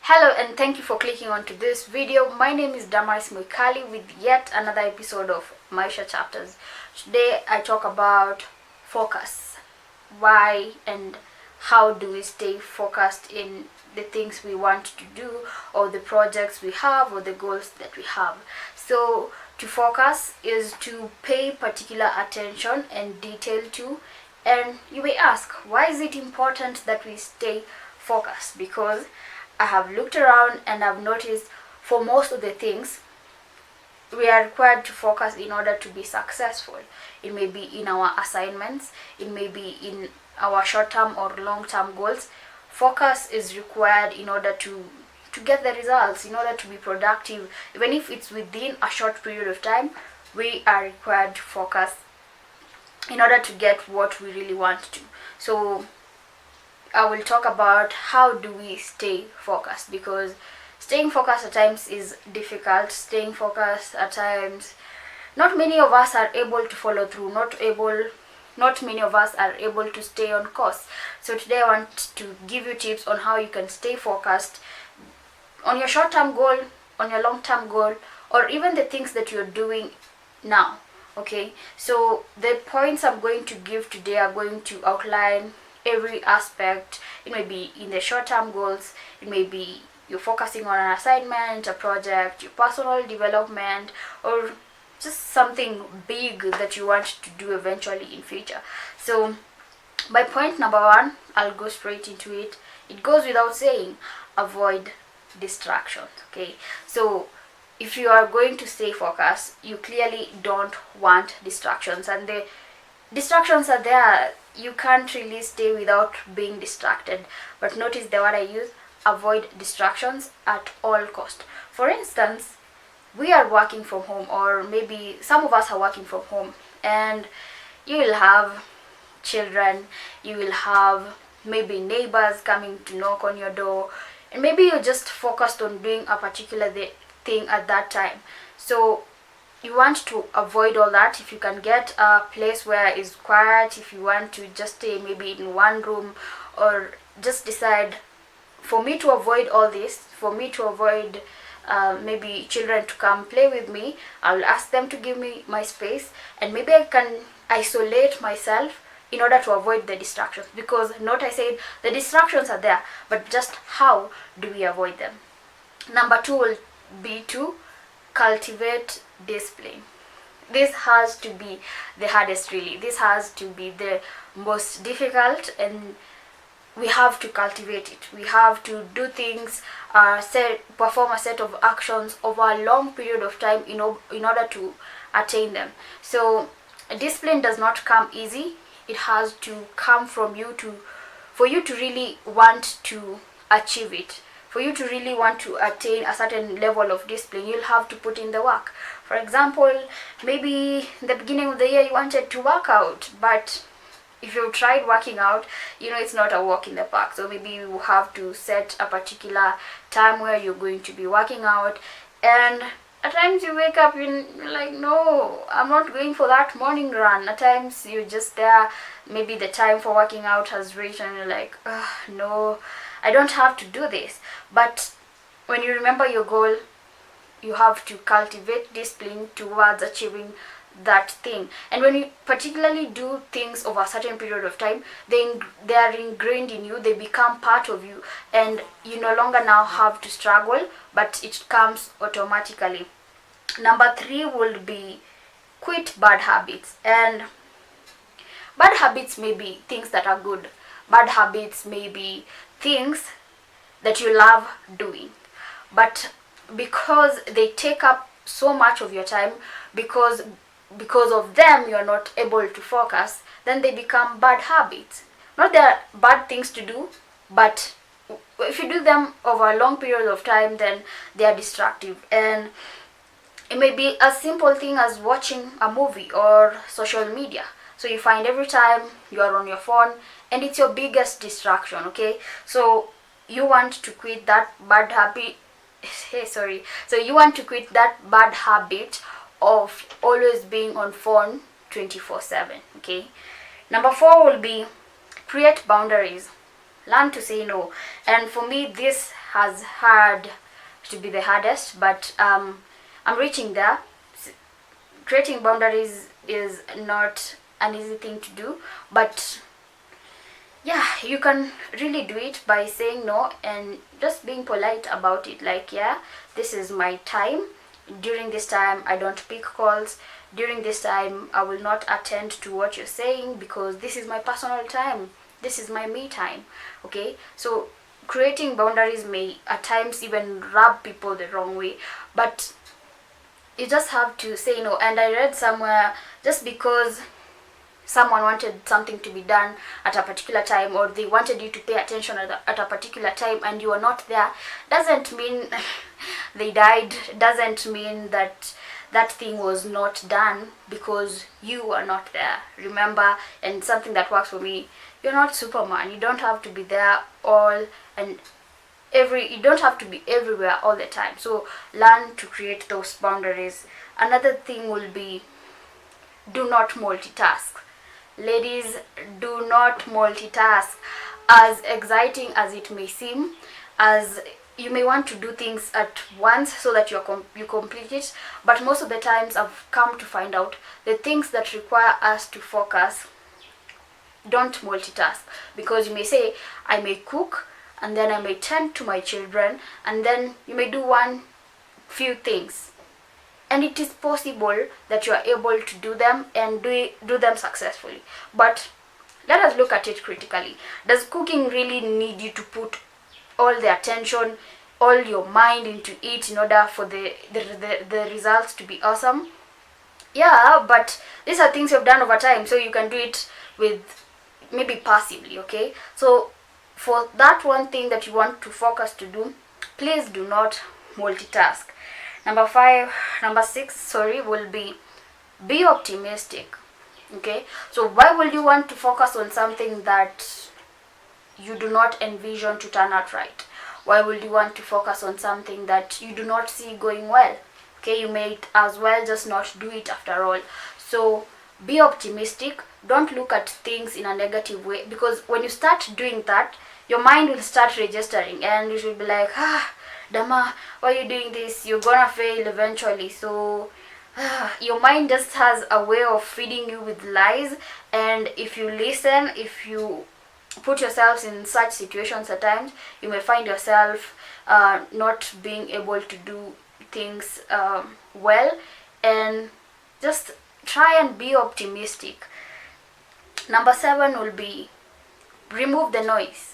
Hello and thank you for clicking onto this video. My name is Damaris Mwikali with yet another episode of Maisha Chapters. Today I talk about focus. Why and how do we stay focused in the things we want to do, or the projects we have, or the goals that we have. So to focus is to pay particular attention and detail to. And you may ask, why is it important that we stay focused? Because I have looked around and I've noticed for most of the things we are required to focus in order to be successful. It may be in our assignments, it may be in our short-term or long-term goals. Focus is required in order to get the results, in order to be productive. Even if it's within a short period of time, we are required to focus in order to get what we really want to. So I will talk about how do we stay focused, because staying focused at times is difficult. Staying focused at times, not many of us are able to follow through, not many of us are able to stay on course. So today I want to give you tips on how you can stay focused on your short-term goal, on your long-term goal, or even the things that you're doing now. Okay, so the points I'm going to give today are going to outline every aspect. It may be in the short-term goals, it may be you're focusing on an assignment, a project, your personal development, or just something big that you want to do eventually in future. So by point number one, I'll go straight into it. It goes without saying, avoid distractions. Okay, so if you are going to stay focused, you clearly don't want distractions, and the distractions are there. You can't really stay without being distracted. But notice the word I use, avoid distractions at all cost. For instance, we are working from home, or maybe some of us are working from home, and you will have children, you will have maybe neighbors coming to knock on your door, and maybe you're just focused on doing a particular thing at that time. So you want to avoid all that. If you can get a place where it's quiet, if you want to just stay maybe in one room, or just decide, for me to avoid all this, for me to avoid maybe children to come play with me, I'll ask them to give me my space, and maybe I can isolate myself in order to avoid the distractions. Because note I said the distractions are there, but just how do we avoid them? Number two will be to cultivate discipline. This has to be the hardest, really. This has to be the most difficult, and we have to cultivate it. We have to do things, perform a set of actions over a long period of time in order to attain them. So discipline does not come easy. It has to come from you for you to really want to achieve it. For you to really want to attain a certain level of discipline, you'll have to put in the work. For example, maybe in the beginning of the year you wanted to work out, but if you've tried working out, you know it's not a walk in the park. So maybe you have to set a particular time where you're going to be working out, and at times you wake up and you're like, no, I'm not going for that morning run. At times you're just there, maybe the time for working out has reached, and you're like, no, I don't have to do this. But when you remember your goal, you have to cultivate discipline towards achieving that thing. And when you particularly do things over a certain period of time, they are ingrained in you, they become part of you, and you no longer now have to struggle, but it comes automatically. Number three will be quit bad habits. And bad habits may be things that are good. Bad habits may be things that you love doing, but because they take up so much of your time, because of them you're not able to focus, then they become bad habits. Not they're bad things to do, but if you do them over a long period of time, then they are destructive. And it may be a simple thing as watching a movie or social media. So you find every time you are on your phone, and it's your biggest distraction. Okay, so you want to quit that bad habit. So you want to quit that bad habit of always being on phone 24/7. Okay, number four will be create boundaries. Learn to say no. And for me, this has had to be the hardest, but I'm reaching there. Creating boundaries is not an easy thing to do, but yeah, you can really do it by saying no and just being polite about it. Like, yeah, this is my time. During this time I don't pick calls. During this time I will not attend to what you're saying because this is my personal time. This is my me time. Okay, so creating boundaries may at times even rub people the wrong way, but you just have to say no. And I read somewhere, just because someone wanted something to be done at a particular time, or they wanted you to pay attention at a particular time, and you are not there, doesn't mean they died. Doesn't mean that that thing was not done because you are not there. Remember, and something that works for me, you're not Superman. You don't have to be there all and you don't have to be everywhere all the time. So learn to create those boundaries. Another thing will be, do not multitask. Ladies, do not multitask. As exciting as it may seem, as you may want to do things at once so that you complete it, but most of the times I've come to find out the things that require us to focus, don't multitask. Because you may say, I may cook and then I may tend to my children, and then you may do one few things, and it is possible that you are able to do them and do them successfully. But let us look at it critically. Does cooking really need you to put all the attention, all your mind into it in order for the results to be awesome? Yeah, but these are things you've done over time, so you can do it with maybe passively. Okay, so for that one thing that you want to focus to do, please do not multitask. Number 6 will be optimistic. Okay, so why will you want to focus on something that you do not envision to turn out right? Why will you want to focus on something that you do not see going well? Okay, you may as well just not do it after all. So be optimistic. Don't look at things in a negative way, because when you start doing that, your mind will start registering and you will be like, Dama, why are you doing this? You're gonna fail eventually. So your mind just has a way of feeding you with lies, and if you listen, if you put yourselves in such situations at times, you may find yourself not being able to do things well. And just try and be optimistic. Number 7 will be, remove the noise.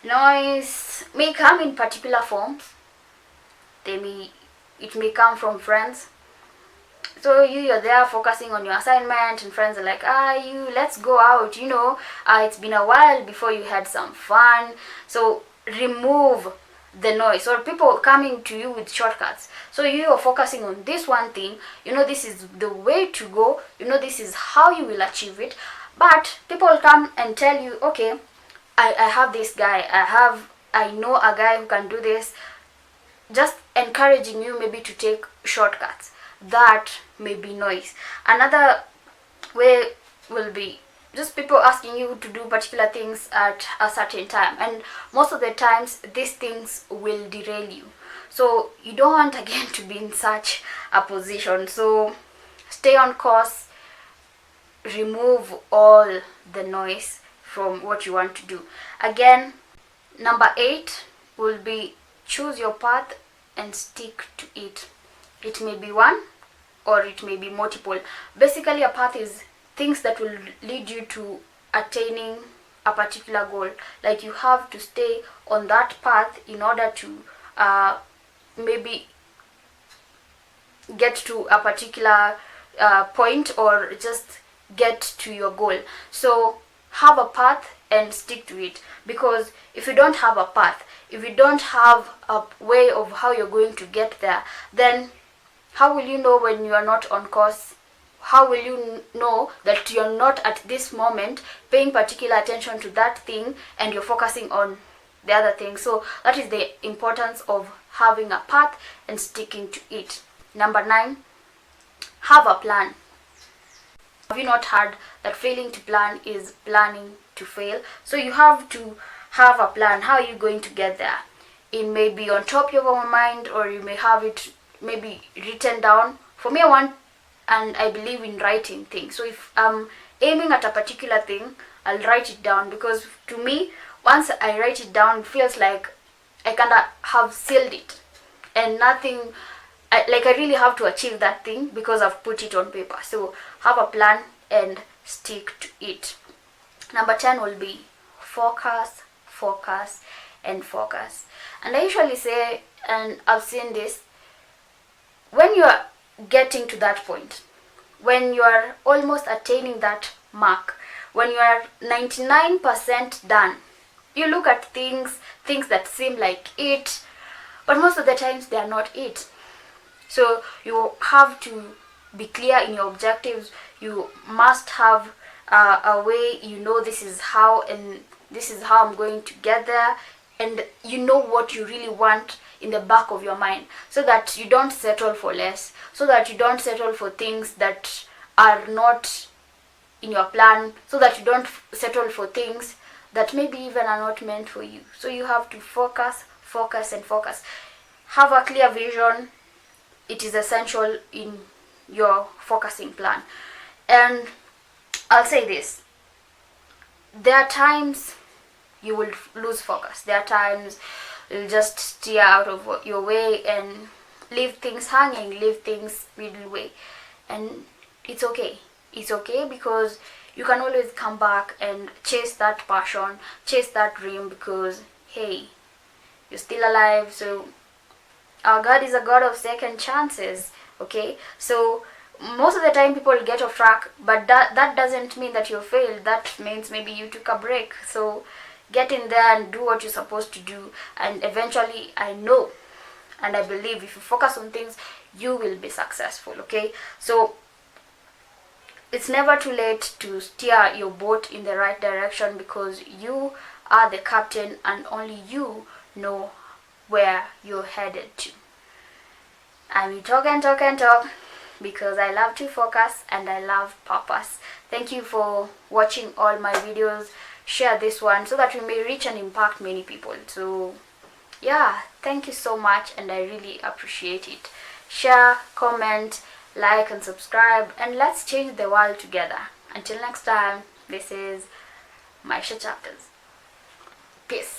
Noise may come in particular forms. It may come from friends. So you're there focusing on your assignment, and friends are like, let's go out, it's been a while before you had some fun. So remove the noise, or people coming to you with shortcuts. So you are focusing on this one thing, this is the way to go, this is how you will achieve it. But people come and tell you, okay, I have this guy, I know a guy who can do this, just encouraging you maybe to take shortcuts. That may be noise. Another way will be just people asking you to do particular things at a certain time, and most of the times these things will derail you. So you don't want again to be in such a position. So stay on course, remove all the noise from what you want to do. Again, number 8 will be, choose your path and stick to it. It may be one or it may be multiple. Basically, a path is things that will lead you to attaining a particular goal. Like, you have to stay on that path in order to maybe get to a particular point, or just get to your goal. So have a path and stick to it, because if you don't have a path, if you don't have a way of how you're going to get there, then how will you know when you are not on course? How will you know that you're not at this moment paying particular attention to that thing and you're focusing on the other thing? So that is the importance of having a path and sticking to it. Number 9, have a plan. Have you not heard that failing to plan is planning to fail? So you have to have a plan. How are you going to get there? in maybe on top of your mind, or you may have it maybe written down. For me, I want and I believe in writing things. So if I'm aiming at a particular thing, I'll write it down, because to me, once I write it down, it feels like I kind of have sealed it, and nothing, I really have to achieve that thing because I've put it on paper. So have a plan and stick to it. Number 10 will be focus, focus, and focus. And I usually say, and I've seen this, when you are getting to that point, when you are almost attaining that mark, when you are 99% done, you look at things that seem like it, but most of the times they are not it. So you have to be clear in your objectives. You must have a way, this is how, and this is how I'm going to get there, and you know what you really want in the back of your mind, so that you don't settle for less, so that you don't settle for things that are not in your plan, so that you don't settle for things that maybe even are not meant for you. So you have to focus, focus, and focus. Have a clear vision. It is essential in your focusing plan. And I'll say this, there are times you will lose focus. There are times you'll just steer out of your way and leave things hanging, leave things midway. And it's okay. It's okay, because you can always come back and chase that passion, chase that dream, because hey, you're still alive. So our God is a God of second chances. Okay, so most of the time people get off track, but that doesn't mean that you failed. That means maybe you took a break. So get in there and do what you're supposed to do, and eventually, I know and I believe, if you focus on things, you will be successful. Okay, so it's never too late to steer your boat in the right direction, because you are the captain and only you know where you're headed to. I will talk and talk and talk, because I love to focus and I love purpose. Thank you for watching all my videos. Share this one so that we may reach and impact many people. So yeah, thank you so much, and I really appreciate it. Share, comment, like, and subscribe, and let's change the world together. Until next time, this is Maisha Chapters. Peace.